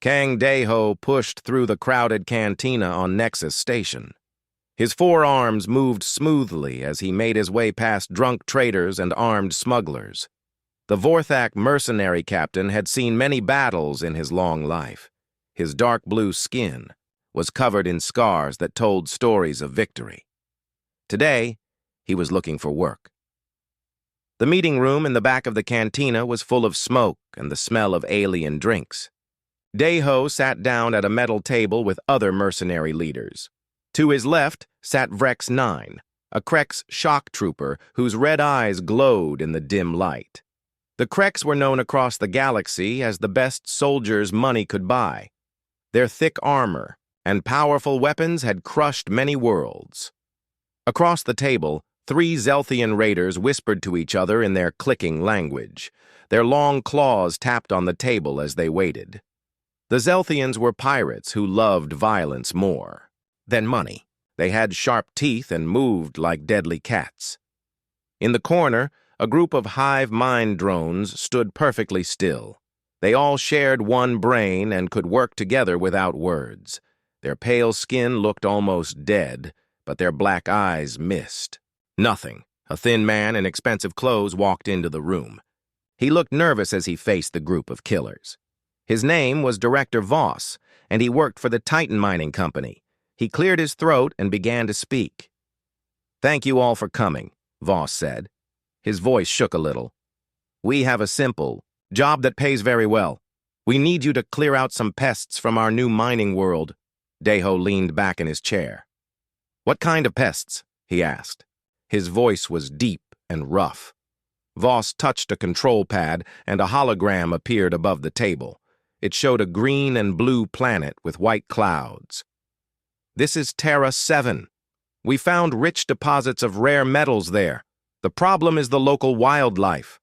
Kang Daeho pushed through the crowded cantina on Nexus Station. His forearms moved smoothly as he made his way past drunk traders and armed smugglers. The Vorthak mercenary captain had seen many battles in his long life. His dark blue skin was covered in scars that told stories of victory. Today, he was looking for work. The meeting room in the back of the cantina was full of smoke and the smell of alien drinks. Daeho sat down at a metal table with other mercenary leaders. To his left sat Vrex 9, a Krex shock trooper whose red eyes glowed in the dim light. The Krex were known across the galaxy as the best soldiers money could buy. Their thick armor and powerful weapons had crushed many worlds. Across the table, 3 Zelthian raiders whispered to each other in their clicking language. Their long claws tapped on the table as they waited. The Zelthians were pirates who loved violence more than money. They had sharp teeth and moved like deadly cats. In the corner, a group of hive mind drones stood perfectly still. They all shared one brain and could work together without words. Their pale skin looked almost dead, but their black eyes missed. Nothing. A thin man in expensive clothes walked into the room. He looked nervous as he faced the group of killers. His name was Director Voss, and he worked for the Titan Mining Company. He cleared his throat and began to speak. "Thank you all for coming," Voss said. His voice shook a little. "We have a simple job that pays very well. We need you to clear out some pests from our new mining world." Daeho leaned back in his chair. "What kind of pests?" he asked. His voice was deep and rough. Voss touched a control pad, and a hologram appeared above the table. It showed a green and blue planet with white clouds. "This is Terra 7. We found rich deposits of rare metals there. The problem is the local wildlife."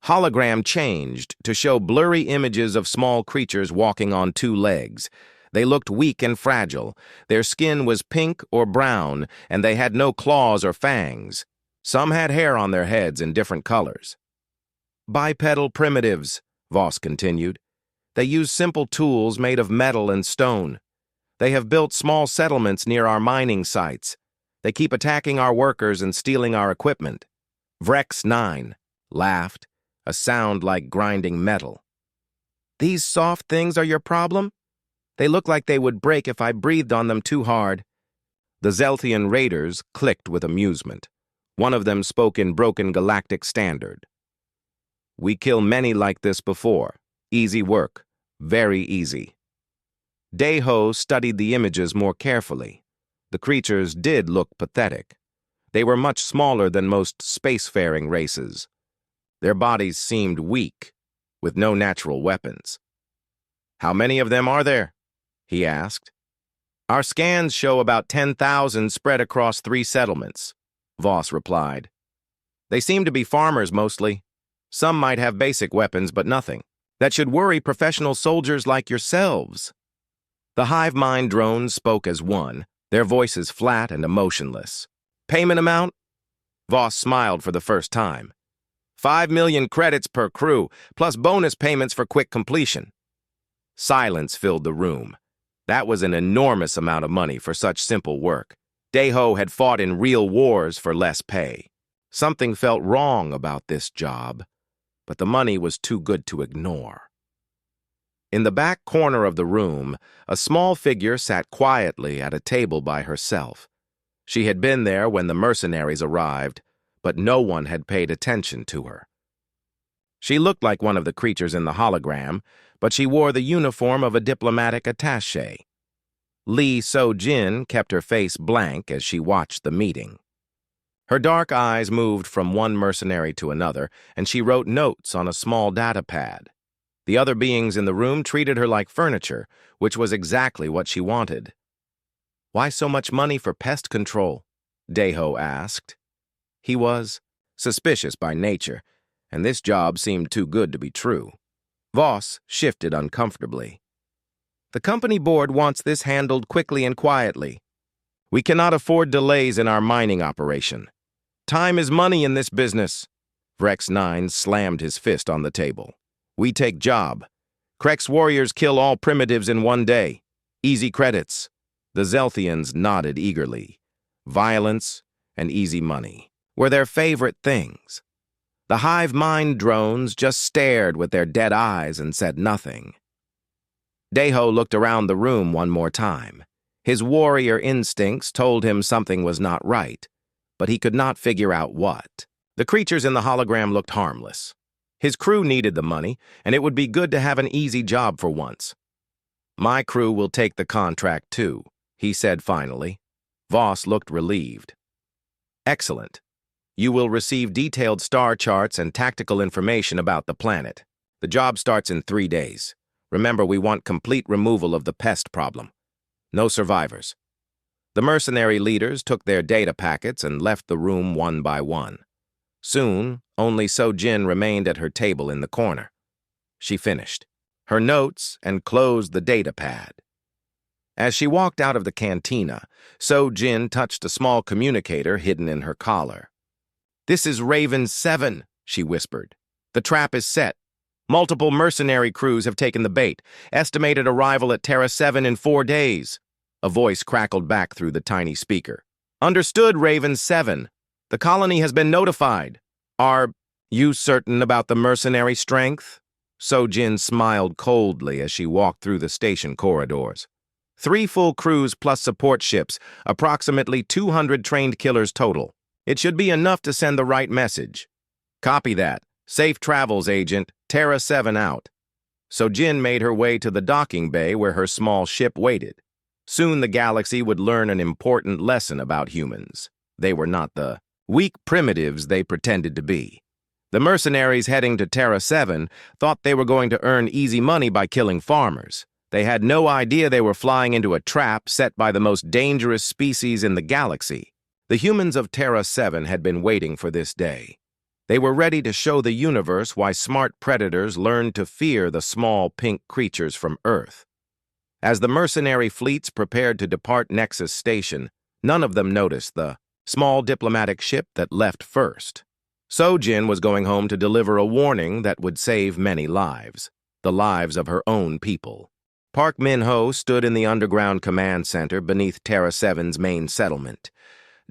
Hologram changed to show blurry images of small creatures walking on 2 legs. They looked weak and fragile. Their skin was pink or brown, and they had no claws or fangs. Some had hair on their heads in different colors. "Bipedal primitives," Voss continued. "They use simple tools made of metal and stone. They have built small settlements near our mining sites. They keep attacking our workers and stealing our equipment." Vrex 9 laughed, a sound like grinding metal. "These soft things are your problem? They look like they would break if I breathed on them too hard." The Zelthian raiders clicked with amusement. One of them spoke in broken galactic standard. "We kill many like this before. Easy work. Very easy." Daeho studied the images more carefully. The creatures did look pathetic. They were much smaller than most spacefaring races. Their bodies seemed weak, with no natural weapons. "How many of them are there?" he asked. "Our scans show about 10,000 spread across 3 settlements," Voss replied. "They seem to be farmers mostly. Some might have basic weapons, but nothing. That should worry professional soldiers like yourselves." The hive mind drones spoke as one, their voices flat and emotionless. "Payment amount?" Voss smiled for the first time. 5 million credits per crew, plus bonus payments for quick completion." Silence filled the room. That was an enormous amount of money for such simple work. Daeho had fought in real wars for less pay. Something felt wrong about this job, but the money was too good to ignore. In the back corner of the room, a small figure sat quietly at a table by herself. She had been there when the mercenaries arrived, but no one had paid attention to her. She looked like one of the creatures in the hologram, but she wore the uniform of a diplomatic attaché. Lee So-jin kept her face blank as she watched the meeting. Her dark eyes moved from one mercenary to another, and she wrote notes on a small data pad. The other beings in the room treated her like furniture, which was exactly what she wanted. "Why so much money for pest control?" Daeho asked. He was suspicious by nature, and this job seemed too good to be true. Voss shifted uncomfortably. "The company board wants this handled quickly and quietly. We cannot afford delays in our mining operation. Time is money in this business." Vrex 9 slammed his fist on the table. "We take job. Krex warriors kill all primitives in one day. Easy credits. The Zelthians nodded eagerly. Violence and easy money were their favorite things. The hive mind drones just stared with their dead eyes and said nothing. Deho looked around the room one more time. His warrior instincts told him something was not right, but he could not figure out what. The creatures in the hologram looked harmless. His crew needed the money, and it would be good to have an easy job for once. My crew will take the contract too, he said finally. Voss looked relieved. Excellent. You will receive detailed star charts and tactical information about the planet. The job starts in 3 days. Remember, we want complete removal of the pest problem. No survivors. The mercenary leaders took their data packets and left the room one by one. Soon, only So-Jin remained at her table in the corner. She finished her notes and closed the data pad. As she walked out of the cantina, So-Jin touched a small communicator hidden in her collar. "This is Raven 7, she whispered. "The trap is set. Multiple mercenary crews have taken the bait. Estimated arrival at Terra 7 in 4 days. A voice crackled back through the tiny speaker. "Understood, Raven 7. The colony has been notified. Are you certain about the mercenary strength?" So-Jin smiled coldly as she walked through the station corridors. 3 full crews plus support ships, approximately 200 trained killers total. It should be enough to send the right message. Copy that. Safe travels, Agent. Terra 7 out. So-Jin made her way to the docking bay where her small ship waited. Soon the galaxy would learn an important lesson about humans. They were not the weak primitives they pretended to be. The mercenaries heading to Terra 7 thought they were going to earn easy money by killing farmers. They had no idea they were flying into a trap set by the most dangerous species in the galaxy. The humans of Terra 7 had been waiting for this day. They were ready to show the universe why smart predators learned to fear the small pink creatures from Earth. As the mercenary fleets prepared to depart Nexus Station, none of them noticed the small diplomatic ship that left first. So-Jin was going home to deliver a warning that would save many lives, the lives of her own people. Park Min-ho stood in the underground command center beneath Terra 7's main settlement.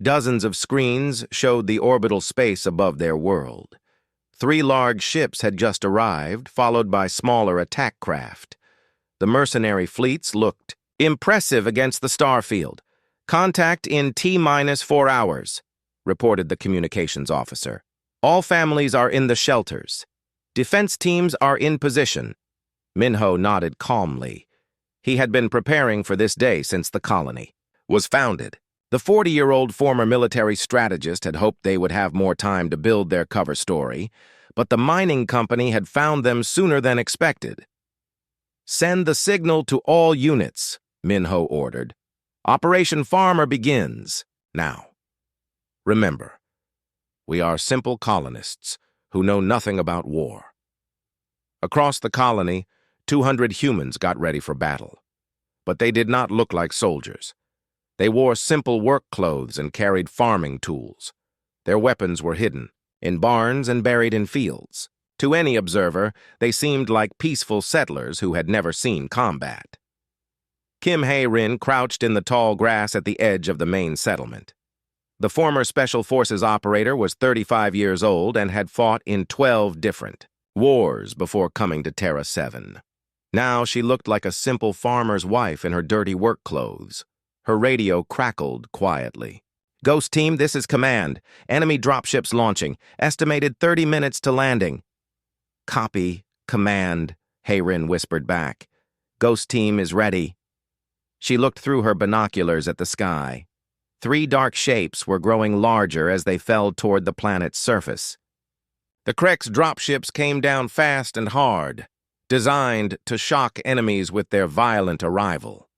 Dozens of screens showed the orbital space above their world. 3 large ships had just arrived, followed by smaller attack craft. The mercenary fleets looked impressive against the starfield. "Contact in T-4 hours, reported the communications officer. "All families are in the shelters. Defense teams are in position." Min-ho nodded calmly. He had been preparing for this day since the colony was founded. The 40-year-old former military strategist had hoped they would have more time to build their cover story, but the mining company had found them sooner than expected. "Send the signal to all units," Min-ho ordered. "Operation Farmer begins now. Remember, we are simple colonists who know nothing about war." Across the colony, 200 humans got ready for battle. But they did not look like soldiers. They wore simple work clothes and carried farming tools. Their weapons were hidden, in barns and buried in fields. To any observer, they seemed like peaceful settlers who had never seen combat. Kim Hae-rin crouched in the tall grass at the edge of the main settlement. The former Special Forces operator was 35 years old and had fought in 12 different wars before coming to Terra 7. Now she looked like a simple farmer's wife in her dirty work clothes. Her radio crackled quietly. "Ghost Team, this is command. Enemy dropships launching. Estimated 30 minutes to landing." "Copy, command," Hae-rin whispered back. "Ghost Team is ready." She looked through her binoculars at the sky. 3 dark shapes were growing larger as they fell toward the planet's surface. The Krex dropships came down fast and hard, designed to shock enemies with their violent arrival.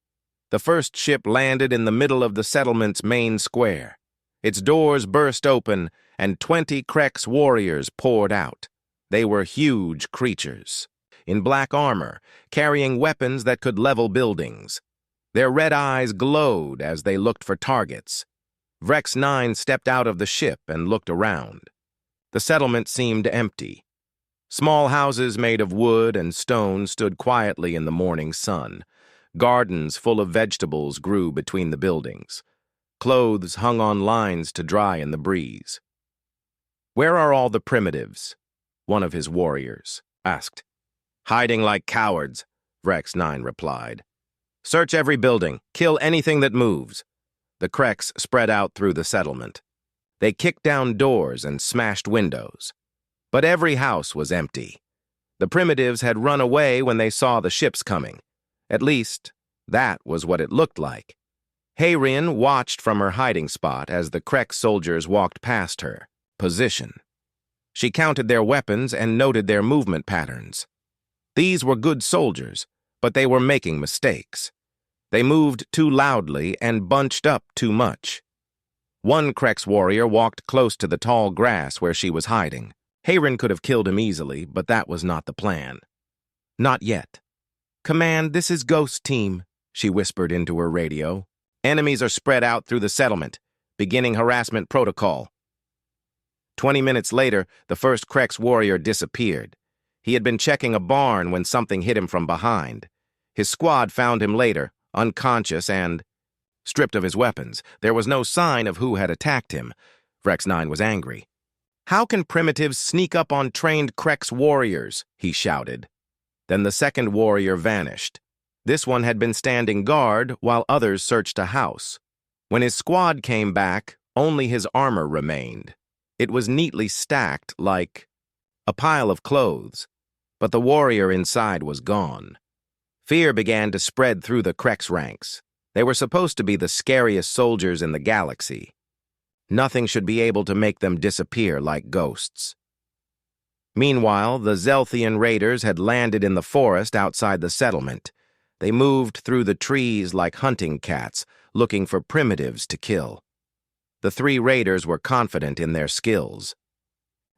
The first ship landed in the middle of the settlement's main square. Its doors burst open, and 20 Krex warriors poured out. They were huge creatures, in black armor, carrying weapons that could level buildings. Their red eyes glowed as they looked for targets. Vrex 9 stepped out of the ship and looked around. The settlement seemed empty. Small houses made of wood and stone stood quietly in the morning sun. Gardens full of vegetables grew between the buildings. Clothes hung on lines to dry in the breeze. "Where are all the primitives?" one of his warriors asked. "Hiding like cowards," Vrex 9 replied. "Search every building. Kill anything that moves." The Kreks spread out through the settlement. They kicked down doors and smashed windows. But every house was empty. The primitives had run away when they saw the ships coming. At least, that was what it looked like. Hayrin watched from her hiding spot as the Krek soldiers walked past her. Position. She counted their weapons and noted their movement patterns. These were good soldiers, but they were making mistakes. They moved too loudly and bunched up too much. One Krek's warrior walked close to the tall grass where she was hiding. Hayrin could have killed him easily, but that was not the plan. Not yet. "Command, this is Ghost Team," she whispered into her radio. "Enemies are spread out through the settlement, beginning harassment protocol." 20 minutes later, the first Krek's warrior disappeared. He had been checking a barn when something hit him from behind. His squad found him later, unconscious and stripped of his weapons. There was no sign of who had attacked him. Vrex 9 was angry. "How can primitives sneak up on trained Krek's warriors?" he shouted. Then the second warrior vanished. This one had been standing guard while others searched a house. When his squad came back, only his armor remained. It was neatly stacked like a pile of clothes, but the warrior inside was gone. Fear began to spread through the Krek's ranks. They were supposed to be the scariest soldiers in the galaxy. Nothing should be able to make them disappear like ghosts. Meanwhile, the Zelthian raiders had landed in the forest outside the settlement. They moved through the trees like hunting cats, looking for primitives to kill. The three raiders were confident in their skills.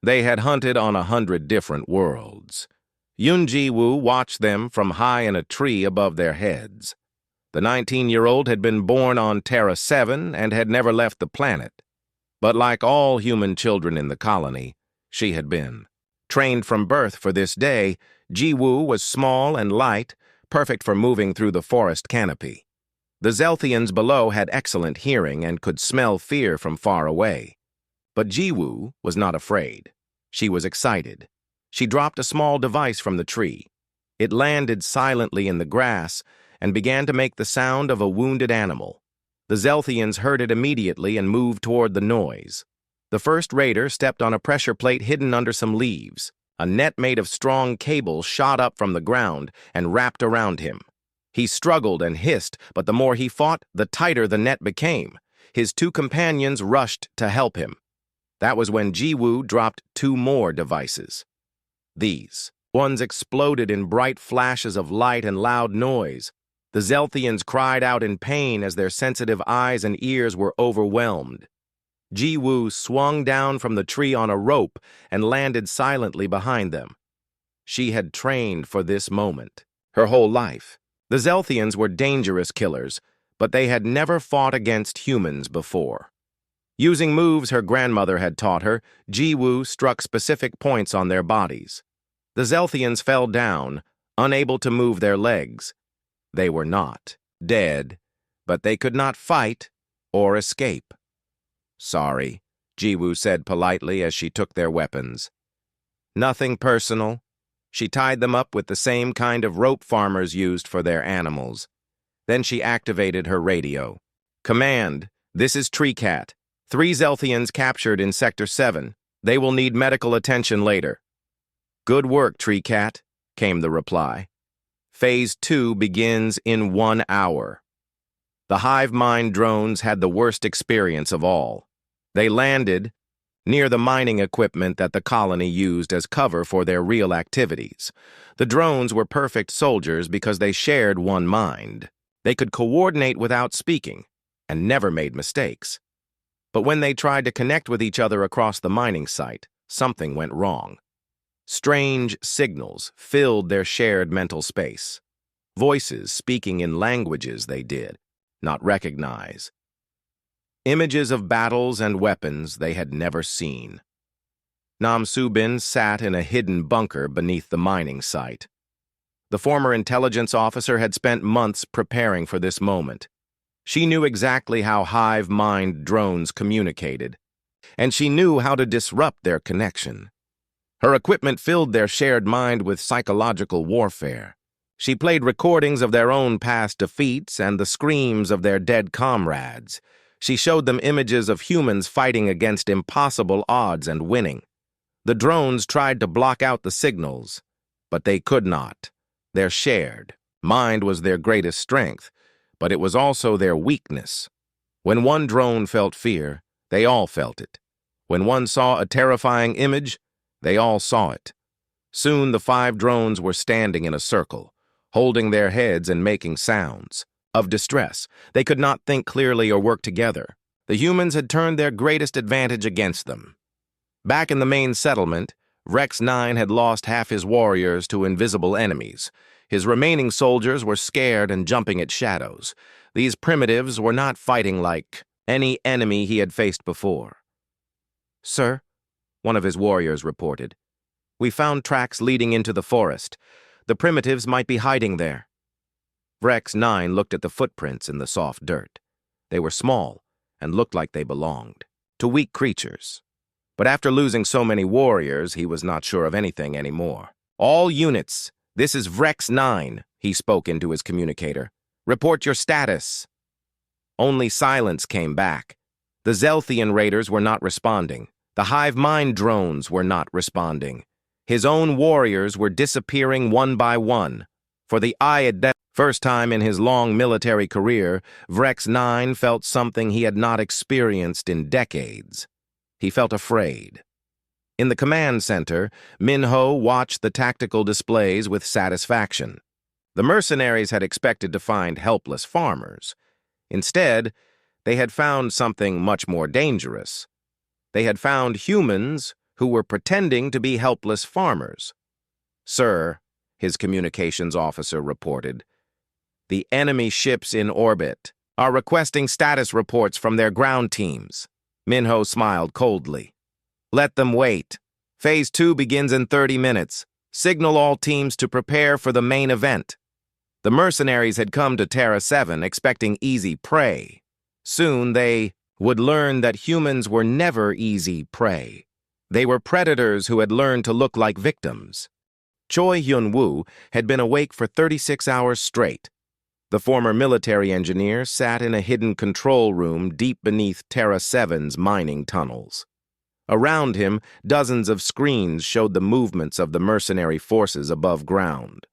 They had hunted on 100 different worlds. Yunji-Woo watched them from high in a tree above their heads. The 19-year-old had been born on Terra 7 and had never left the planet. But like all human children in the colony, she had been trained from birth for this day. Ji-Woo was small and light, perfect for moving through the forest canopy. The Zelthians below had excellent hearing and could smell fear from far away. But Ji-Woo was not afraid. She was excited. She dropped a small device from the tree. It landed silently in the grass and began to make the sound of a wounded animal. The Zelthians heard it immediately and moved toward the noise. The first raider stepped on a pressure plate hidden under some leaves. A net made of strong cable shot up from the ground and wrapped around him. He struggled and hissed, but the more he fought, the tighter the net became. His two companions rushed to help him. That was when Ji-Woo dropped 2 more devices. These ones exploded in bright flashes of light and loud noise. The Zelthians cried out in pain as their sensitive eyes and ears were overwhelmed. Ji-Woo swung down from the tree on a rope and landed silently behind them. She had trained for this moment her whole life. The Zelthians were dangerous killers, but they had never fought against humans before. Using moves her grandmother had taught her, Ji-Woo struck specific points on their bodies. The Zelthians fell down, unable to move their legs. They were not dead, but they could not fight or escape. "Sorry," Ji-Woo said politely as she took their weapons. "Nothing personal." She tied them up with the same kind of rope farmers used for their animals. Then she activated her radio. "Command, this is Treecat. 3 Zelthians captured in Sector 7. They will need medical attention later." "Good work, Treecat," came the reply. "Phase 2 begins in 1 hour." The hive mind drones had the worst experience of all. They landed near the mining equipment that the colony used as cover for their real activities. The drones were perfect soldiers because they shared one mind. They could coordinate without speaking and never made mistakes. But when they tried to connect with each other across the mining site, something went wrong. Strange signals filled their shared mental space. Voices speaking in languages they did not recognize. Images of battles and weapons they had never seen. Nam Subin sat in a hidden bunker beneath the mining site. The former intelligence officer had spent months preparing for this moment. She knew exactly how hive-mind drones communicated, and she knew how to disrupt their connection. Her equipment filled their shared mind with psychological warfare. She played recordings of their own past defeats and the screams of their dead comrades. She showed them images of humans fighting against impossible odds and winning. The drones tried to block out the signals, but they could not. Their shared mind was their greatest strength, but it was also their weakness. When one drone felt fear, they all felt it. When one saw a terrifying image, they all saw it. Soon the 5 drones were standing in a circle, holding their heads and making sounds of distress. They could not think clearly or work together. The humans had turned their greatest advantage against them. Back in the main settlement, Rex 9 had lost half his warriors to invisible enemies. His remaining soldiers were scared and jumping at shadows. These primitives were not fighting like any enemy he had faced before. "Sir," one of his warriors reported, "we found tracks leading into the forest. The primitives might be hiding there." Rex 9 looked at the footprints in the soft dirt. They were small and looked like they belonged to weak creatures. But after losing so many warriors, he was not sure of anything anymore. "All units, this is Rex 9, he spoke into his communicator. "Report your status." Only silence came back. The Zelthian raiders were not responding. The hive mind drones were not responding. His own warriors were disappearing one by one. For the first time in his long military career, Rex 9 felt something he had not experienced in decades. He felt afraid. In the command center, Minho watched the tactical displays with satisfaction. The mercenaries had expected to find helpless farmers. Instead, they had found something much more dangerous. They had found humans who were pretending to be helpless farmers. "Sir," his communications officer reported, "the enemy ships in orbit are requesting status reports from their ground teams." Minho smiled coldly. "Let them wait. Phase 2 begins in 30 minutes. Signal all teams to prepare for the main event." The mercenaries had come to Terra 7 expecting easy prey. Soon they would learn that humans were never easy prey. They were predators who had learned to look like victims. Choi Hyun-woo had been awake for 36 hours straight. The former military engineer sat in a hidden control room deep beneath Terra 7's mining tunnels. Around him, dozens of screens showed the movements of the mercenary forces above ground.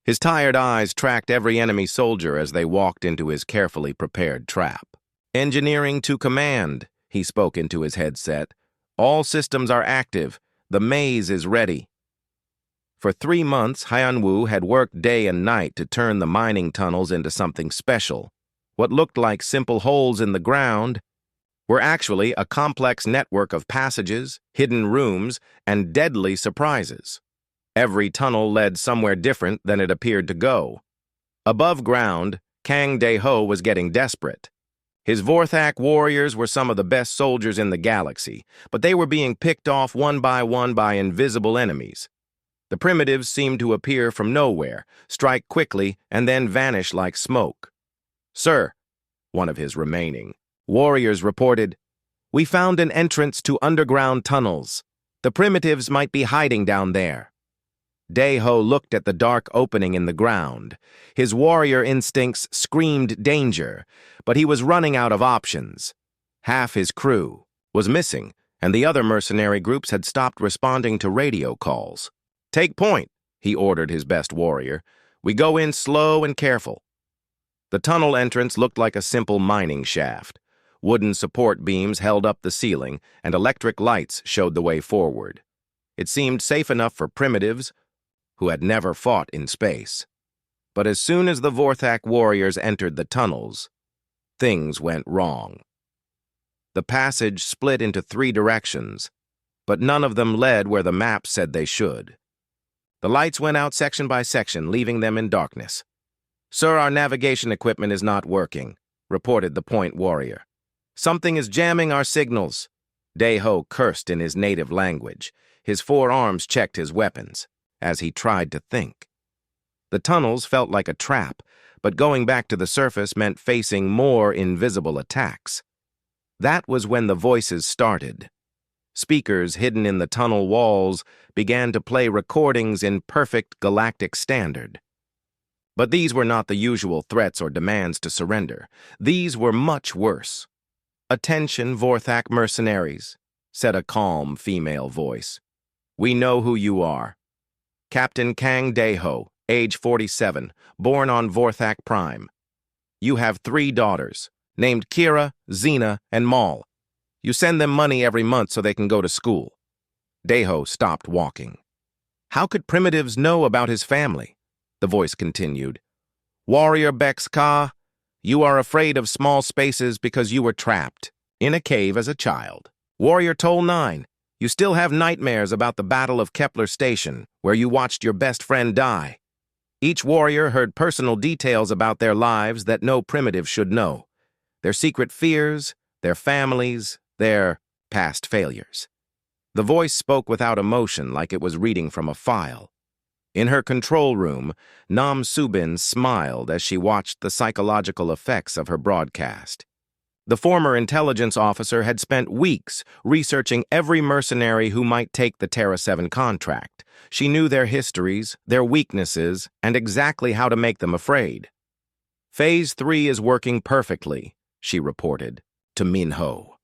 His tired eyes tracked every enemy soldier as they walked into his carefully prepared trap. "Engineering to command," he spoke into his headset. "All systems are active. The maze is ready." For 3 months, Hyun-woo had worked day and night to turn the mining tunnels into something special. What looked like simple holes in the ground were actually a complex network of passages, hidden rooms, and deadly surprises. Every tunnel led somewhere different than it appeared to go. Above ground, Kang Dae-ho was getting desperate. His Vorthak warriors were some of the best soldiers in the galaxy, but they were being picked off one by invisible enemies. The primitives seemed to appear from nowhere, strike quickly, and then vanish like smoke. "Sir," one of his remaining warriors reported, "we found an entrance to underground tunnels. The primitives might be hiding down there." Dae-ho looked at the dark opening in the ground. His warrior instincts screamed danger, but he was running out of options. Half his crew was missing, and the other mercenary groups had stopped responding to radio calls. "Take point," he ordered his best warrior. "We go in slow and careful." The tunnel entrance looked like a simple mining shaft. Wooden support beams held up the ceiling, and electric lights showed the way forward. It seemed safe enough for primitives who had never fought in space. But as soon as the Vorthak warriors entered the tunnels, things went wrong. The passage split into 3 directions, but none of them led where the map said they should. The lights went out section by section, leaving them in darkness. "Sir, our navigation equipment is not working," reported the point warrior. "Something is jamming our signals." Dae-ho cursed in his native language. His forearms checked his weapons, as he tried to think. The tunnels felt like a trap, but going back to the surface meant facing more invisible attacks. That was when the voices started. Speakers hidden in the tunnel walls began to play recordings in perfect galactic standard. But these were not the usual threats or demands to surrender. These were much worse. "Attention, Vorthak mercenaries," said a calm female voice. "We know who you are. Captain Kang Dae-ho, age 47, born on Vorthak Prime. You have 3 daughters, named Kira, Xena, and Maul. You send them money every month so they can go to school." Dae-ho stopped walking. How could primitives know about his family? The voice continued. "Warrior Bex-Ka, you are afraid of small spaces because you were trapped in a cave as a child. Warrior Toll 9, you still have nightmares about the Battle of Kepler Station, where you watched your best friend die. Each warrior heard personal details about their lives that no primitive should know. Their secret fears, their families, their past failures." The voice spoke without emotion, like it was reading from a file. In her control room, Nam Subin smiled as she watched the psychological effects of her broadcast. The former intelligence officer had spent weeks researching every mercenary who might take the Terra 7 contract. She knew their histories, their weaknesses, and exactly how to make them afraid. "Phase 3 is working perfectly," she reported to Minho.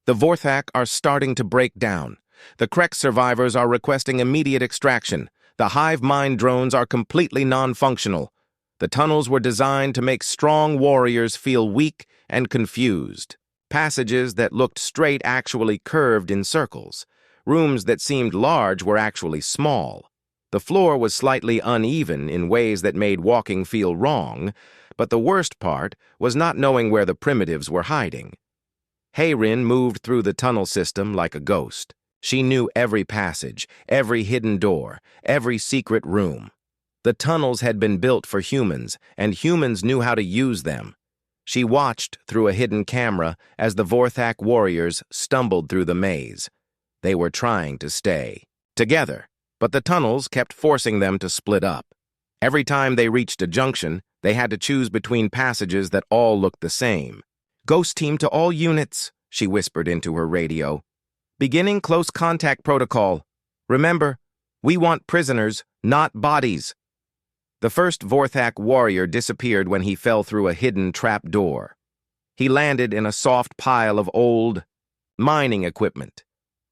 "The Vorthak are starting to break down. The Krek survivors are requesting immediate extraction. The hive mind drones are completely non-functional. The tunnels were designed to make strong warriors feel weak and confused. Passages that looked straight actually curved in circles. Rooms that seemed large were actually small. The floor was slightly uneven in ways that made walking feel wrong, but the worst part was not knowing where the primitives were hiding. Hayrin moved through the tunnel system like a ghost. She knew every passage, every hidden door, every secret room. The tunnels had been built for humans, and humans knew how to use them. She watched through a hidden camera as the Vorthak warriors stumbled through the maze. They were trying to stay together, but the tunnels kept forcing them to split up. Every time they reached a junction, they had to choose between passages that all looked the same. "Ghost team to all units," she whispered into her radio. "Beginning close contact protocol. Remember, we want prisoners, not bodies." The first Vorthak warrior disappeared when he fell through a hidden trap door. He landed in a soft pile of old mining equipment,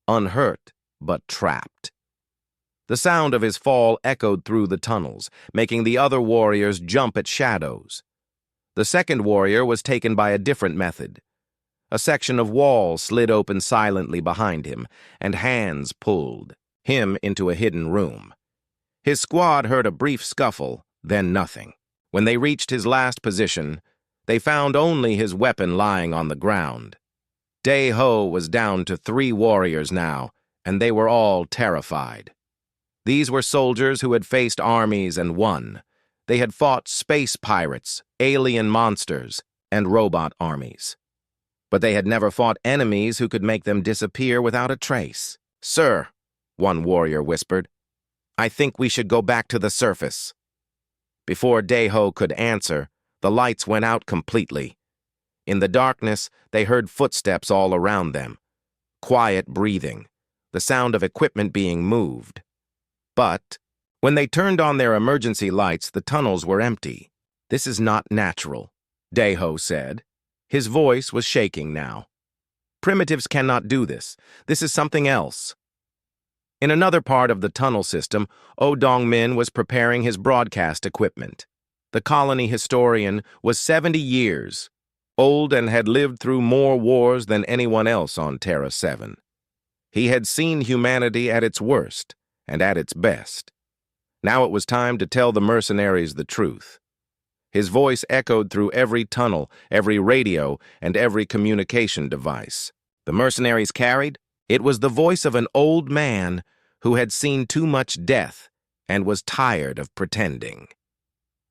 unhurt but trapped. The sound of his fall echoed through the tunnels, making the other warriors jump at shadows. The second warrior was taken by a different method. A section of wall slid open silently behind him, and hands pulled him into a hidden room. His squad heard a brief scuffle, then nothing. When they reached his last position, they found only his weapon lying on the ground. Dae-ho was down to 3 warriors now, and they were all terrified. These were soldiers who had faced armies and won. They had fought space pirates, alien monsters, and robot armies. But they had never fought enemies who could make them disappear without a trace. "Sir," one warrior whispered, "I think we should go back to the surface." Before Dae-ho could answer, the lights went out completely. In the darkness, they heard footsteps all around them. Quiet breathing, the sound of equipment being moved. But when they turned on their emergency lights, the tunnels were empty. "This is not natural," Dae-ho said. His voice was shaking now. "Primitives cannot do this. This is something else." In another part of the tunnel system, Oh Dong-min was preparing his broadcast equipment. The colony historian was 70 years old and had lived through more wars than anyone else on Terra 7. He had seen humanity at its worst and at its best. Now it was time to tell the mercenaries the truth. His voice echoed through every tunnel, every radio, and every communication device. The mercenaries carried? It was the voice of an old man who had seen too much death and was tired of pretending.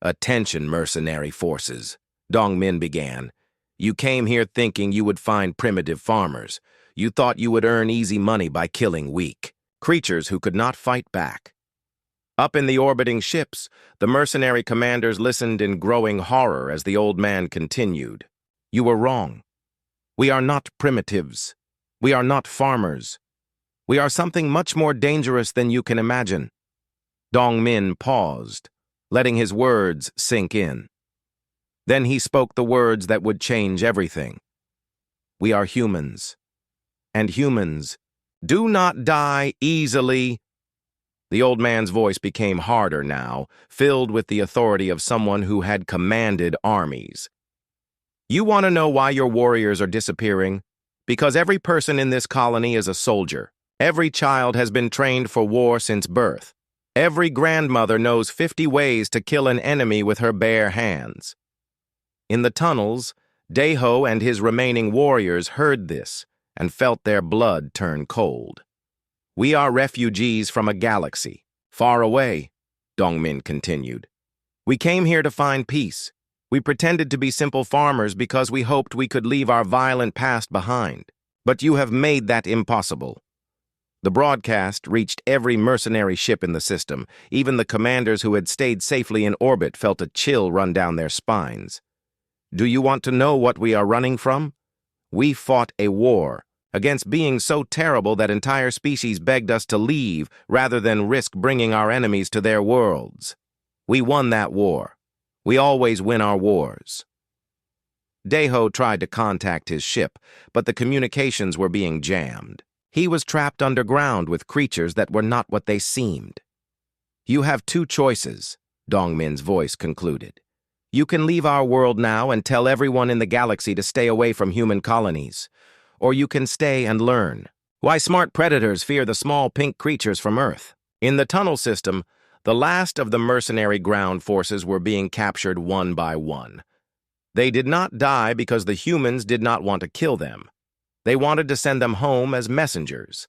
"Attention, mercenary forces," Dong-min began. "You came here thinking you would find primitive farmers. You thought you would earn easy money by killing weak creatures who could not fight back. Up in the orbiting ships, the mercenary commanders listened in growing horror as the old man continued. You were wrong. We are not primitives. We are not farmers. We are something much more dangerous than you can imagine. Dongmin paused, letting his words sink in. Then he spoke the words that would change everything. We are humans. And humans do not die easily. The old man's voice became harder now, filled with the authority of someone who had commanded armies. You want to know why your warriors are disappearing? Because every person in this colony is a soldier. Every child has been trained for war since birth. Every grandmother knows 50 ways to kill an enemy with her bare hands. In the tunnels, Daeho and his remaining warriors heard this and felt their blood turn cold. We are refugees from a galaxy, far away, Dongmin continued. We came here to find peace. We pretended to be simple farmers because we hoped we could leave our violent past behind. But you have made that impossible. The broadcast reached every mercenary ship in the system. Even the commanders who had stayed safely in orbit felt a chill run down their spines. Do you want to know what we are running from? We fought a war against being so terrible that entire species begged us to leave rather than risk bringing our enemies to their worlds. We won that war. We always win our wars. Daeho tried to contact his ship, but the communications were being jammed. He was trapped underground with creatures that were not what they seemed. You have two choices, Dongmin's voice concluded. You can leave our world now and tell everyone in the galaxy to stay away from human colonies. Or you can stay and learn why smart predators fear the small pink creatures from Earth. In the tunnel system, the last of the mercenary ground forces were being captured one by one. They did not die because the humans did not want to kill them. They wanted to send them home as messengers.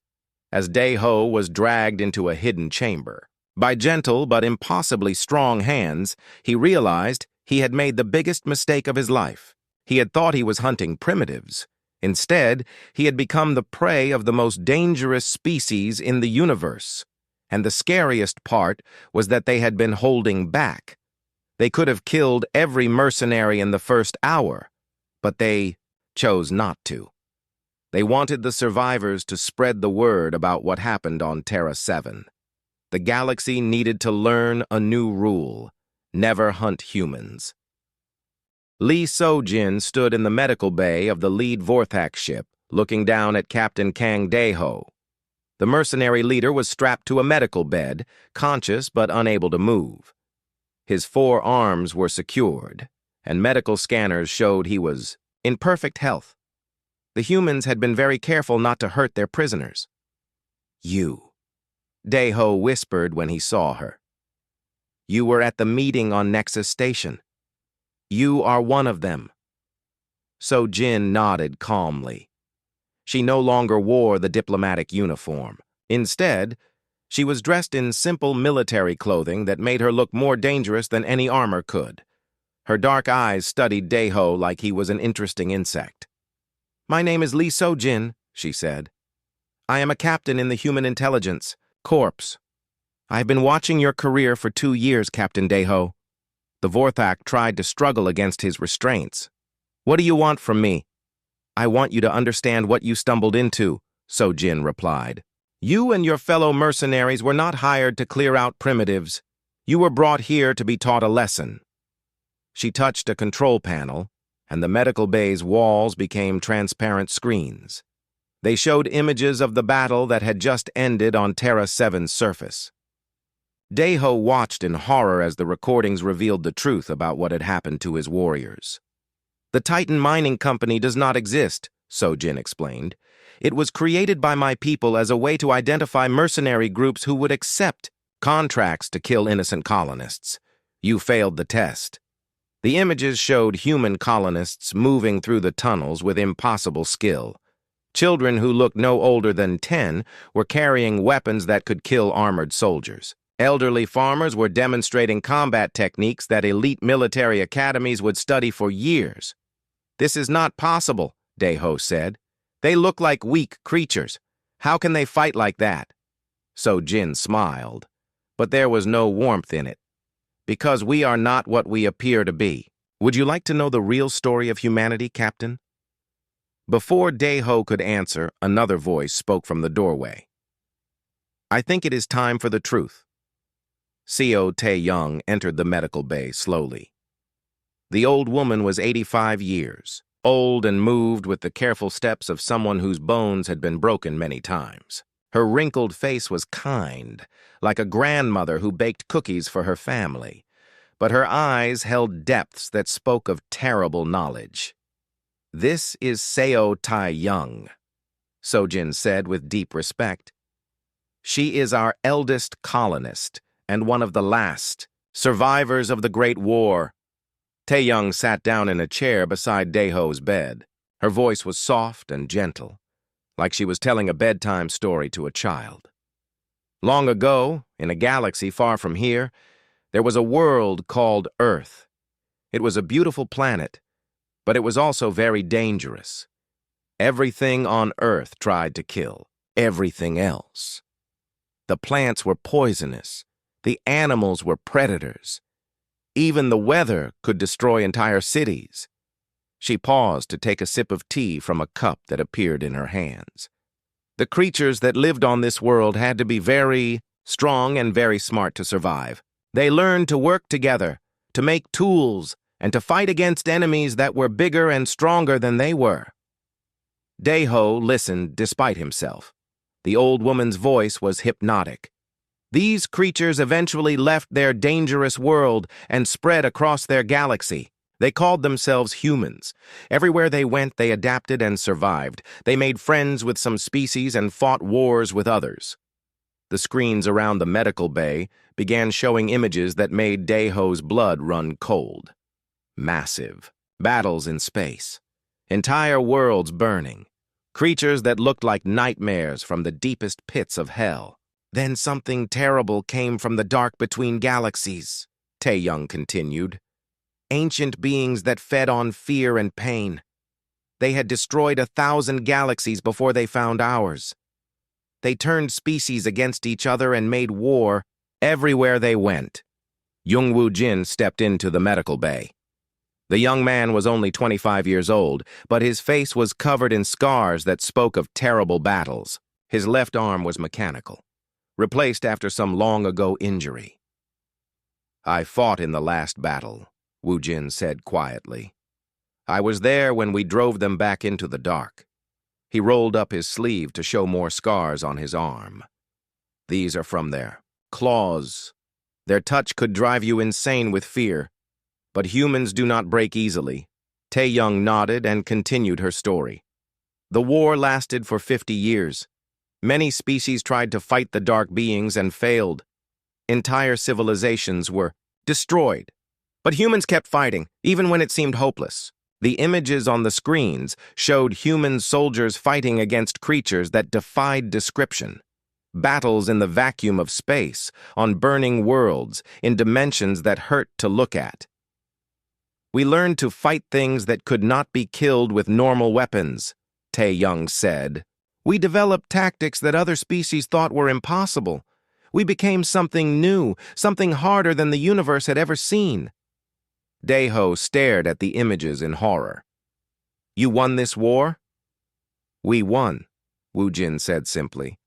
As Daeho was dragged into a hidden chamber, by gentle but impossibly strong hands, he realized he had made the biggest mistake of his life. He had thought he was hunting primitives. Instead, he had become the prey of the most dangerous species in the universe. And the scariest part was that they had been holding back. They could have killed every mercenary in the first hour, but they chose not to. They wanted the survivors to spread the word about what happened on Terra 7. The galaxy needed to learn a new rule: never hunt humans. Lee So-jin stood in the medical bay of the lead Vorthak ship, looking down at Captain Kang Daeho. The mercenary leader was strapped to a medical bed, conscious but unable to move. His 4 arms were secured, and medical scanners showed he was in perfect health. The humans had been very careful not to hurt their prisoners. You, Daeho whispered when he saw her. You were at the meeting on Nexus Station. You are one of them. So-jin nodded calmly. She no longer wore the diplomatic uniform. Instead, she was dressed in simple military clothing that made her look more dangerous than any armor could. Her dark eyes studied Daeho like he was an interesting insect. My name is Lee So-jin, she said. I am a captain in the Human Intelligence Corps. I have been watching your career for 2 years, Captain Daeho. The Vorthak tried to struggle against his restraints. What do you want from me? I want you to understand what you stumbled into, So-jin replied. You and your fellow mercenaries were not hired to clear out primitives. You were brought here to be taught a lesson. She touched a control panel, and the medical bay's walls became transparent screens. They showed images of the battle that had just ended on Terra 7's surface. Daeho watched in horror as the recordings revealed the truth about what had happened to his warriors. The Titan Mining Company does not exist, So-jin explained. It was created by my people as a way to identify mercenary groups who would accept contracts to kill innocent colonists. You failed the test. The images showed human colonists moving through the tunnels with impossible skill. Children who looked no older than 10 were carrying weapons that could kill armored soldiers. Elderly farmers were demonstrating combat techniques that elite military academies would study for years. This is not possible, Daeho said. They look like weak creatures. How can they fight like that? So Jin smiled, but there was no warmth in it. Because we are not what we appear to be. Would you like to know the real story of humanity, Captain? Before Daeho could answer, another voice spoke from the doorway. I think it is time for the truth. Co. Tae-young entered the medical bay slowly. The old woman was 85 years, old and moved with the careful steps of someone whose bones had been broken many times. Her wrinkled face was kind, like a grandmother who baked cookies for her family, but her eyes held depths that spoke of terrible knowledge. This is Seo Tae-young, Sojin said with deep respect. She is our eldest colonist and one of the last survivors of the Great War. Tae-young sat down in a chair beside Daeho's bed. Her voice was soft and gentle, like she was telling a bedtime story to a child. Long ago, in a galaxy far from here, there was a world called Earth. It was a beautiful planet, but it was also very dangerous. Everything on Earth tried to kill everything else. The plants were poisonous. The animals were predators. Even the weather could destroy entire cities. She paused to take a sip of tea from a cup that appeared in her hands. The creatures that lived on this world had to be very strong and very smart to survive. They learned to work together, to make tools, and to fight against enemies that were bigger and stronger than they were. Daeho listened despite himself. The old woman's voice was hypnotic. These creatures eventually left their dangerous world and spread across their galaxy. They called themselves humans. Everywhere they went, they adapted and survived. They made friends with some species and fought wars with others. The screens around the medical bay began showing images that made Daeho's blood run cold. Massive battles in space. Entire worlds burning. Creatures that looked like nightmares from the deepest pits of hell. Then something terrible came from the dark between galaxies, Tae-young continued. Ancient beings that fed on fear and pain. They had destroyed 1,000 galaxies before they found ours. They turned species against each other and made war everywhere they went. Youngwoo Jin stepped into the medical bay. The young man was only 25 years old, but his face was covered in scars that spoke of terrible battles. His left arm was mechanical, replaced after some long-ago injury. I fought in the last battle, Woo Jin said quietly. I was there when we drove them back into the dark. He rolled up his sleeve to show more scars on his arm. These are from their claws. Their touch could drive you insane with fear. But humans do not break easily. Tae-young nodded and continued her story. The war lasted for 50 years. Many species tried to fight the dark beings and failed. Entire civilizations were destroyed. But humans kept fighting, even when it seemed hopeless. The images on the screens showed human soldiers fighting against creatures that defied description. Battles in the vacuum of space, on burning worlds, in dimensions that hurt to look at. We learned to fight things that could not be killed with normal weapons, Tae-young said. We developed tactics that other species thought were impossible. We became something new, something harder than the universe had ever seen. Daeho stared at the images in horror. You won this war? We won, Woo Jin said simply.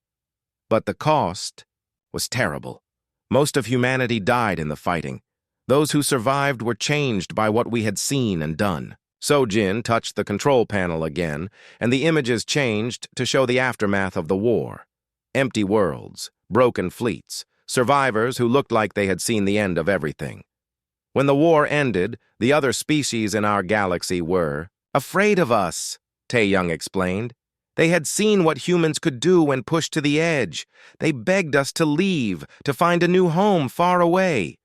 But the cost was terrible. Most of humanity died in the fighting. Those who survived were changed by what we had seen and done. Sojin touched the control panel again, and the images changed to show the aftermath of the war. Empty worlds, broken fleets, survivors who looked like they had seen the end of everything. When the war ended, the other species in our galaxy were afraid of us, Tae-young explained. They had seen what humans could do when pushed to the edge. They begged us to leave, to find a new home far away.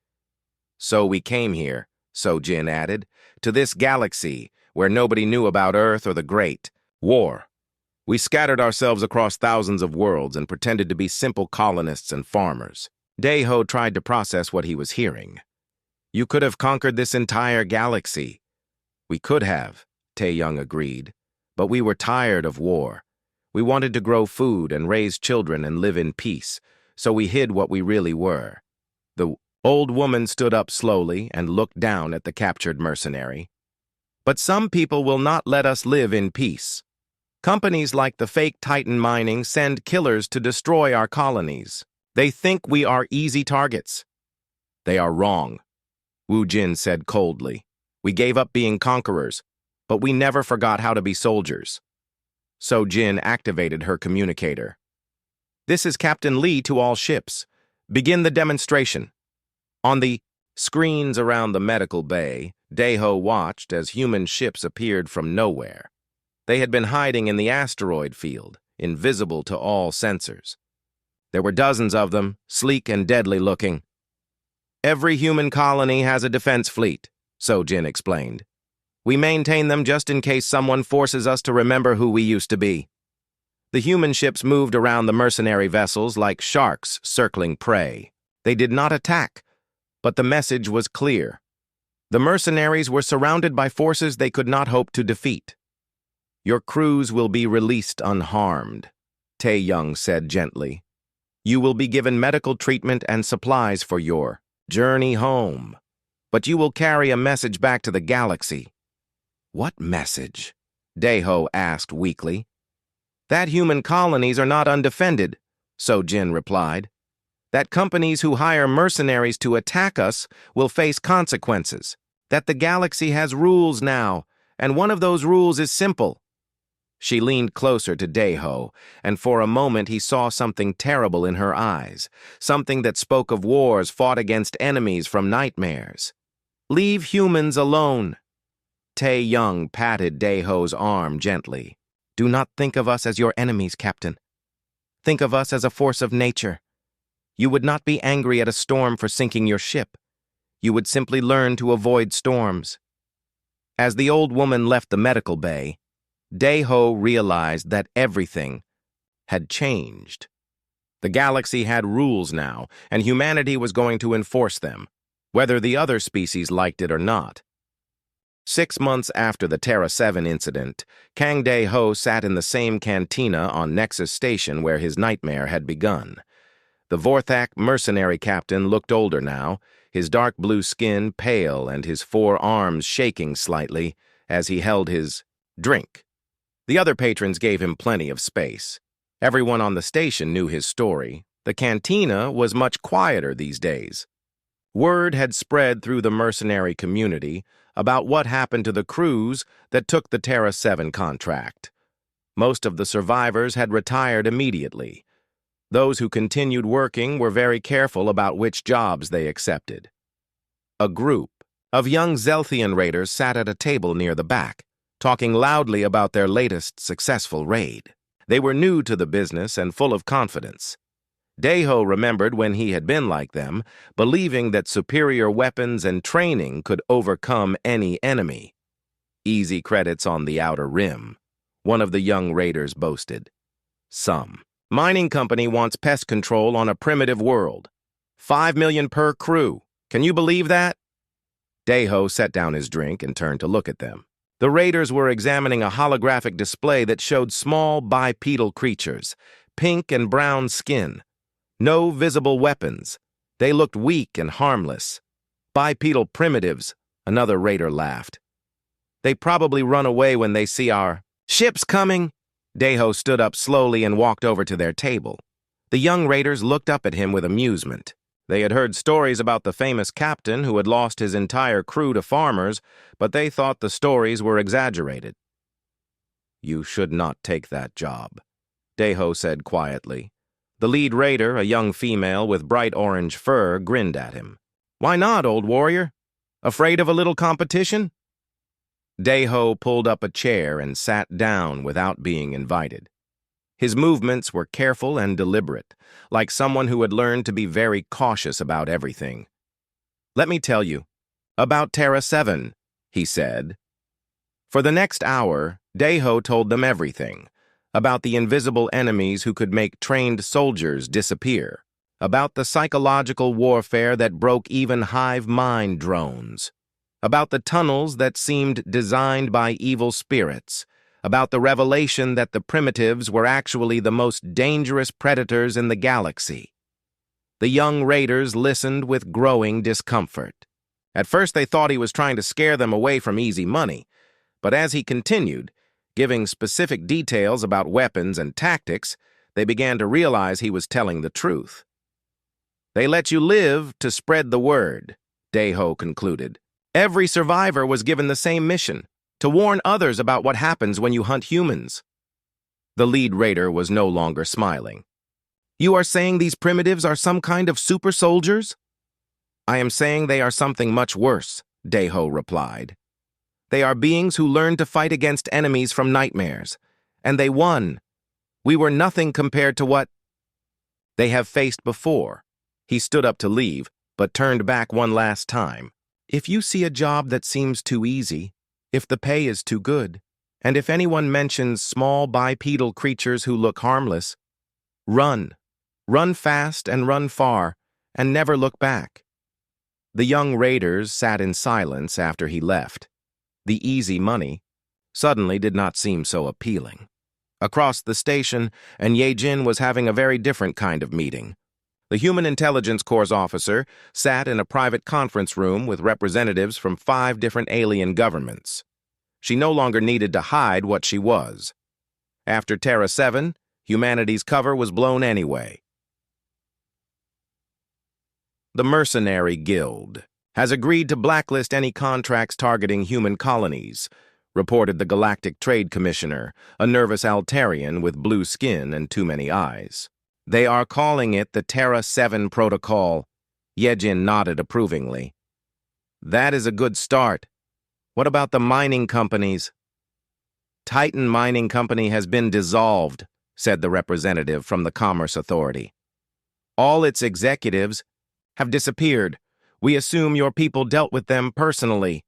So we came here, Sojin added, to this galaxy where nobody knew about Earth or the Great War. We scattered ourselves across thousands of worlds and pretended to be simple colonists and farmers. Daeho tried to process what he was hearing. You could have conquered this entire galaxy. We could have, Tae-young agreed, But we were tired of war. We wanted to grow food and raise children and live in peace, so we hid what we really were. The old woman stood up slowly and looked down at the captured mercenary. But some people will not let us live in peace. Companies like the fake Titan Mining send killers to destroy our colonies. They think we are easy targets. They are wrong, Wu Jin said coldly. We gave up being conquerors, but we never forgot how to be soldiers. So Jin activated her communicator. This is Captain Lee to all ships. Begin the demonstration. On the screens around the medical bay, Daeho watched as human ships appeared from nowhere. They had been hiding in the asteroid field, invisible to all sensors. There were dozens of them, sleek and deadly looking. Every human colony has a defense fleet, So Jin explained. We maintain them just in case someone forces us to remember who we used to be. The human ships moved around the mercenary vessels like sharks circling prey. They did not attack, but the message was clear. The mercenaries were surrounded by forces they could not hope to defeat. Your crews will be released unharmed, Tae-young said gently. You will be given medical treatment and supplies for your journey home, but you will carry a message back to the galaxy. What message? Daeho asked weakly. That human colonies are not undefended, So Jin replied. That companies who hire mercenaries to attack us will face consequences. That the galaxy has rules now, and one of those rules is simple. She leaned closer to Daeho, and for a moment he saw something terrible in her eyes, something that spoke of wars fought against enemies from nightmares. Leave humans alone. Tae-young patted Daeho's arm gently. Do not think of us as your enemies, Captain. Think of us as a force of nature. You would not be angry at a storm for sinking your ship. You would simply learn to avoid storms. As the old woman left the medical bay, Daeho realized that everything had changed. The galaxy had rules now, and humanity was going to enforce them, whether the other species liked it or not. 6 months after the Terra 7 incident, Kang Daeho sat in the same cantina on Nexus Station where his nightmare had begun. The Vorthak mercenary captain looked older now, his dark blue skin pale and his 4 arms shaking slightly as he held his drink. The other patrons gave him plenty of space. Everyone on the station knew his story. The cantina was much quieter these days. Word had spread through the mercenary community about what happened to the crews that took the Terra 7 contract. Most of the survivors had retired immediately. Those who continued working were very careful about which jobs they accepted. A group of young Zelthian raiders sat at a table near the back, talking loudly about their latest successful raid. They were new to the business and full of confidence. Daeho remembered when he had been like them, believing that superior weapons and training could overcome any enemy. Easy credits on the outer rim, one of the young raiders boasted. Some mining company wants pest control on a primitive world. 5 million per crew. Can you believe that? Daeho set down his drink and turned to look at them. The raiders were examining a holographic display that showed small bipedal creatures, pink and brown skin. No visible weapons. They looked weak and harmless. Bipedal primitives, another raider laughed. They probably run away when they see our ships coming. Daeho stood up slowly and walked over to their table. The young raiders looked up at him with amusement. They had heard stories about the famous captain who had lost his entire crew to farmers, but they thought the stories were exaggerated. You should not take that job, Daeho said quietly. The lead raider, a young female with bright orange fur, grinned at him. Why not, old warrior? Afraid of a little competition? Daeho pulled up a chair and sat down without being invited. His movements were careful and deliberate, like someone who had learned to be very cautious about everything. Let me tell you about Terra 7, he said. For the next hour, Daeho told them everything. About the invisible enemies who could make trained soldiers disappear. About the psychological warfare that broke even hive mind drones. About the tunnels that seemed designed by evil spirits. about the revelation that the primitives were actually the most dangerous predators in the galaxy. The young raiders listened with growing discomfort. At first they thought he was trying to scare them away from easy money, but as he continued, giving specific details about weapons and tactics, they began to realize he was telling the truth. "They let you live to spread the word," Deho concluded. "Every survivor was given the same mission, to warn others about what happens when you hunt humans." The lead raider was no longer smiling. "You are saying these primitives are some kind of super soldiers?" "I am saying they are something much worse," Deho replied. "They are beings who learned to fight against enemies from nightmares, and they won. We were nothing compared to what they have faced before." He stood up to leave, but turned back one last time. "If you see a job that seems too easy, if the pay is too good, and if anyone mentions small bipedal creatures who look harmless, run. Run fast and run far, and never look back." The young raiders sat in silence after he left. The easy money suddenly did not seem so appealing. Across the station, and Ye-Jin was having a very different kind of meeting. The Human Intelligence Corps officer sat in a private conference room with representatives from 5 different alien governments. She no longer needed to hide what she was. After Terra 7, humanity's cover was blown anyway. The Mercenary Guild has agreed to blacklist any contracts targeting human colonies, reported the Galactic Trade Commissioner, a nervous Altarian with blue skin and too many eyes. "They are calling it the Terra 7 Protocol." Ye-Jin nodded approvingly. "That is a good start. What about the mining companies?" "Titan Mining Company has been dissolved," said the representative from the Commerce Authority. "All its executives have disappeared. We assume your people dealt with them personally."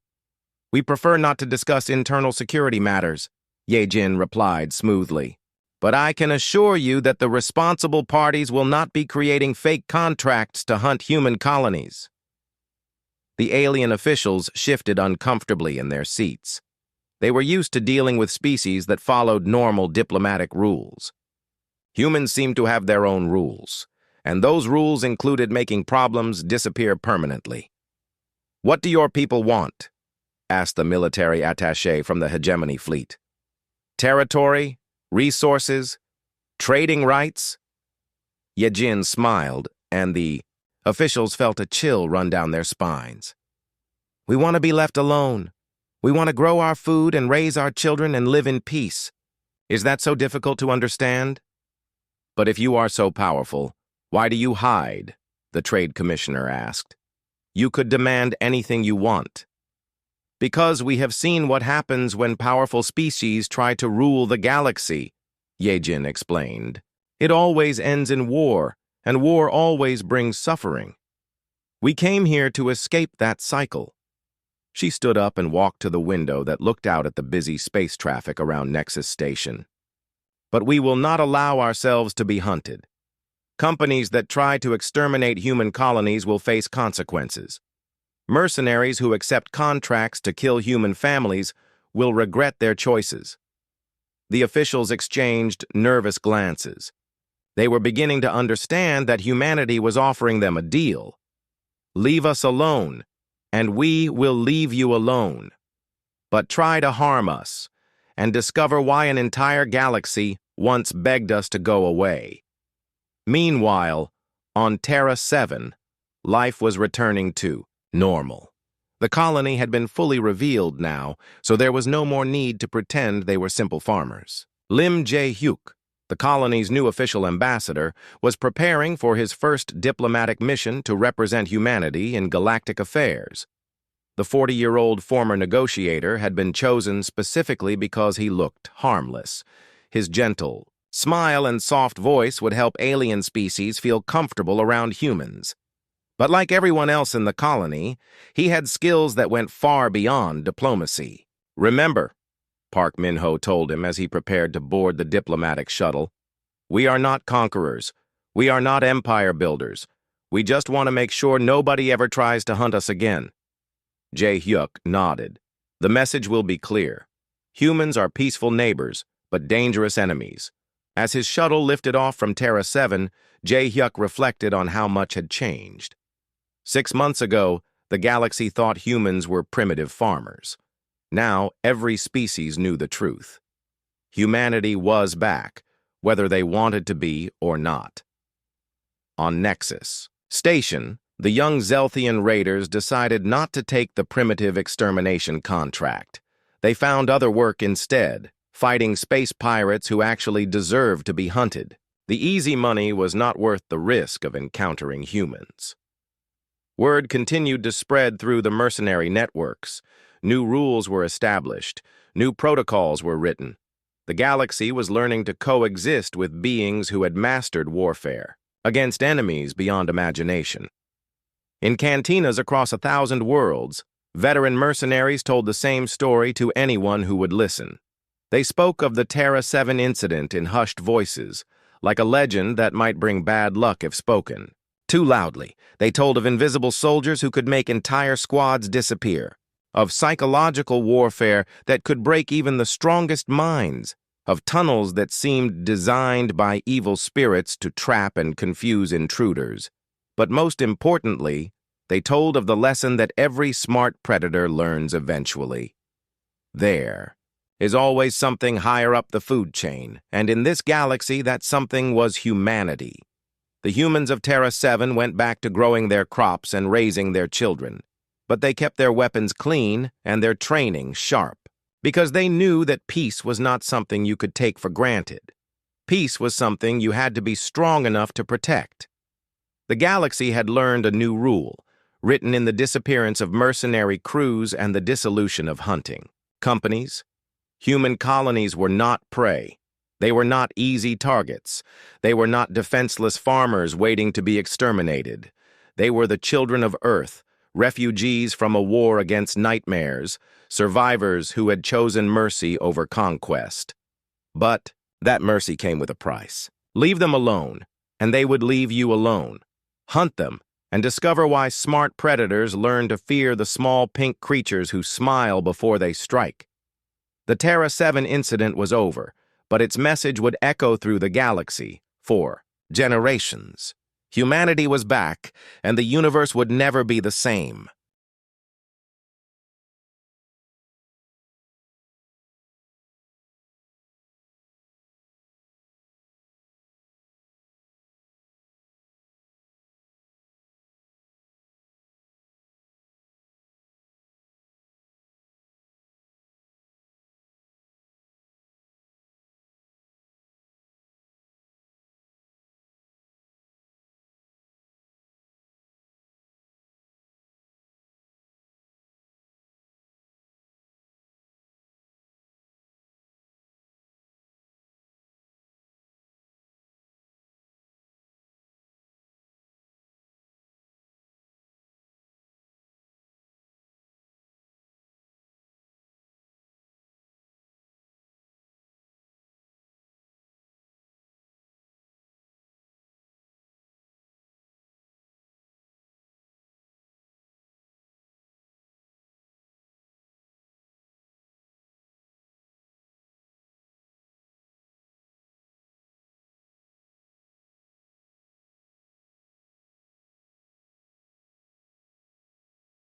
"We prefer not to discuss internal security matters," Ye-Jin replied smoothly. "But I can assure you that the responsible parties will not be creating fake contracts to hunt human colonies." The alien officials shifted uncomfortably in their seats. They were used to dealing with species that followed normal diplomatic rules. Humans seemed to have their own rules, and those rules included making problems disappear permanently. "What do your people want?" asked the military attaché from the hegemony fleet. "Territory? Resources? Trading rights?" Ye-Jin smiled, and the officials felt a chill run down their spines. "We want to be left alone. We want to grow our food and raise our children and live in peace. Is that so difficult to understand?" "But if you are so powerful, why do you hide?" the Trade Commissioner asked. "You could demand anything you want." "Because we have seen what happens when powerful species try to rule the galaxy," Ye-Jin explained. "It always ends in war, and war always brings suffering. We came here to escape that cycle." She stood up and walked to the window that looked out at the busy space traffic around Nexus Station. "But we will not allow ourselves to be hunted. Companies that try to exterminate human colonies will face consequences. Mercenaries who accept contracts to kill human families will regret their choices." The officials exchanged nervous glances. They were beginning to understand that humanity was offering them a deal. "Leave us alone, and we will leave you alone. But try to harm us, and discover why an entire galaxy once begged us to go away." Meanwhile, on Terra 7, life was returning to normal. The colony had been fully revealed now, so there was no more need to pretend they were simple farmers. Lim Jae-hyuk, the colony's new official ambassador, was preparing for his first diplomatic mission to represent humanity in galactic affairs. The 40-year-old former negotiator had been chosen specifically because he looked harmless. His gentle smile and soft voice would help alien species feel comfortable around humans. But like everyone else in the colony, he had skills that went far beyond diplomacy. "Remember," Park Min-ho told him as he prepared to board the diplomatic shuttle, "we are not conquerors. We are not empire builders. We just want to make sure nobody ever tries to hunt us again." Jae-hyuk nodded. "The message will be clear. Humans are peaceful neighbors, but dangerous enemies. As his shuttle lifted off from Terra 7, Jae-hyuk reflected on how much had changed. 6 months ago, the galaxy thought humans were primitive farmers. Now, every species knew the truth. Humanity was back, whether they wanted to be or not. On Nexus Station, the young Zelthian raiders decided not to take the primitive extermination contract. They found other work instead, fighting space pirates who actually deserved to be hunted. The easy money was not worth the risk of encountering humans. Word continued to spread through the mercenary networks. New rules were established. New protocols were written. The galaxy was learning to coexist with beings who had mastered warfare, against enemies beyond imagination. In cantinas across 1,000 worlds, veteran mercenaries told the same story to anyone who would listen. They spoke of the Terra 7 incident in hushed voices, like a legend that might bring bad luck if spoken. Too loudly, they told of invisible soldiers who could make entire squads disappear, of psychological warfare that could break even the strongest minds, of tunnels that seemed designed by evil spirits to trap and confuse intruders. But most importantly, they told of the lesson that every smart predator learns eventually. There is always something higher up the food chain, and in this galaxy that something was humanity. The humans of Terra 7 went back to growing their crops and raising their children, but they kept their weapons clean and their training sharp, because they knew that peace was not something you could take for granted. Peace was something you had to be strong enough to protect. The galaxy had learned a new rule, written in the disappearance of mercenary crews and the dissolution of hunting companies. Human colonies were not prey. They were not easy targets. They were not defenseless farmers waiting to be exterminated. They were the children of Earth, refugees from a war against nightmares, survivors who had chosen mercy over conquest. But that mercy came with a price. Leave them alone, and they would leave you alone. Hunt them, and discover why smart predators learn to fear the small pink creatures who smile before they strike. The Terra 7 incident was over, but its message would echo through the galaxy for generations. Humanity was back, and the universe would never be the same.